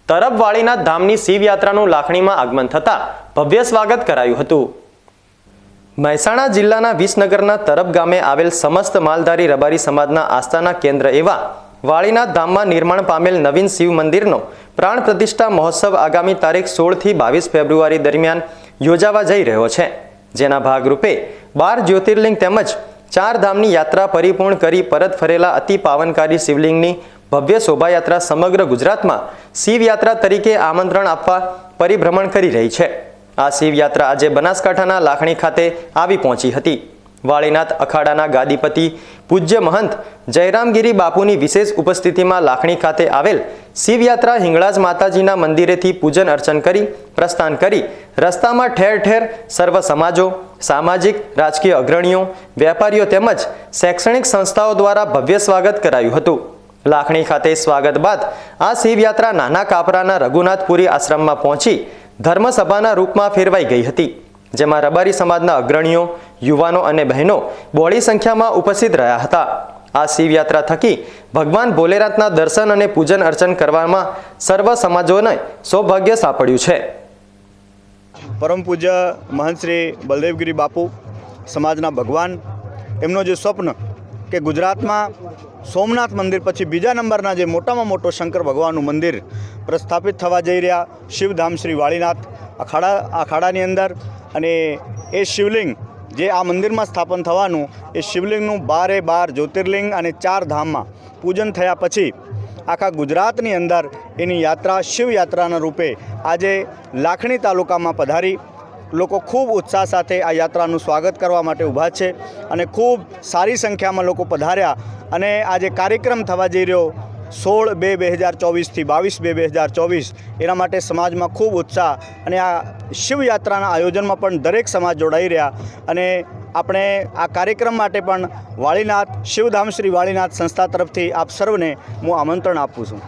તરફવાળીનાથ ધામની શિવયાત્રાનું લાખણીમાં આગમન થતાં ભવ્ય સ્વાગત કરાયું હતું। મહેસાણા જિલ્લાના વિસનગરના તરફ ગામે આવેલ સમસ્ત માલધારી રબારી સમાજના આસ્થાના કેન્દ્ર એવા વાળીનાથ ધામમાં નિર્માણ પામેલ નવીન શિવ મંદિરનો પ્રાણ પ્રતિષ્ઠા મહોત્સવ આગામી તારીખ 16 થી 22 ફેબ્રુઆરી દરમિયાન યોજાવા જઈ રહ્યો છે, જેના ભાગરૂપે 12 જ્યોતિર્લિંગ તેમજ 4 ધામની યાત્રા પરિપૂર્ણ કરી પરત ફરેલા અતિ પાવનકારી શિવલિંગની ભવ્ય શોભાયાત્રા સમગ્ર ગુજરાતમાં શિવયાત્રા તરીકે આમંત્રણ આપવા પરિભ્રમણ કરી રહી છે। આ શિવયાત્રા આજે બનાસકાંઠાના લાખણી ખાતે આવી પહોંચી હતી। વાળીનાથ અખાડાના ગાદીપતિ પૂજ્ય મહંત જયરામગીરી બાપુની વિશેષ ઉપસ્થિતિમાં લાખણી ખાતે આવેલ શિવયાત્રા હિંગળાજ માતાજીના મંદિરેથી પૂજન અર્ચન કરી પ્રસ્થાન કરી રસ્તામાં ઠેર ઠેર સર્વ સમાજો, સામાજિક રાજકીય અગ્રણીઓ, વેપારીઓ તેમજ શૈક્ષણિક સંસ્થાઓ દ્વારા ભવ્ય સ્વાગત કરાયું હતું। લાખણી ખાતે સ્વાગત બાદ આ શિવયાત્રા નાના કાપરાના રઘુનાથપુરી આશ્રમમાં પહોંચી ધર્મસભાના રૂપમાં ફેરવાઈ ગઈ હતી, જેમાં રબારી સમાજના અગ્રણીઓ, યુવાનો અને બહેનો બહોળી સંખ્યામાં ઉપસ્થિત રહ્યા હતા। આ શિવયાત્રા થકી ભગવાન ભોલેનાથના દર્શન અને પૂજન અર્ચન કરવામાં સર્વ સમાજોને સૌભાગ્ય સાંપડ્યું છે। પરમ પૂજ્ય મહંત શ્રી બલદેવગીરી બાપુ સમાજના ભગવાન, એમનો જે સ્વપ્ન કે ગુજરાતમાં સોમનાથ મંદિર પછી બીજા નંબરના જે મોટામાં મોટો શંકર ભગવાનનું મંદિર પ્રસ્થાપિત થવા જઈ રહ્યા શિવધામ શ્રી વાળીનાથ અખાડાની અંદર, અને એ શિવલિંગ જે આ મંદિરમાં સ્થાપન થવાનું, એ શિવલિંગનું 12 જ્યોતિર્લિંગ અને 4 ધામમાં પૂજન થયા પછી આખા ગુજરાતની અંદર એની યાત્રા શિવયાત્રાના રૂપે આજે લાખણી તાલુકામાં પધારી લોકો ખૂબ ઉત્સાહ સાથે આ યાત્રાનું સ્વાગત કરવા માટે ઊભા છે, અને ખૂબ સારી સંખ્યામાં લોકો પધાર્યા। અને આજે કાર્યક્રમ થવા જઈ રહ્યો 16/2/2024 થી 22/2/2024, એના માટે સમાજમાં ખૂબ ઉત્સાહ, અને આ શિવયાત્રાના આયોજનમાં પણ દરેક સમાજ જોડાઈ રહ્યા। અને આપણે આ કાર્યક્રમ માટે પણ વાળીનાથ શિવધામ શ્રી વાળીનાથ સંસ્થા તરફથી આપ સર્વને હું આમંત્રણ આપું છું।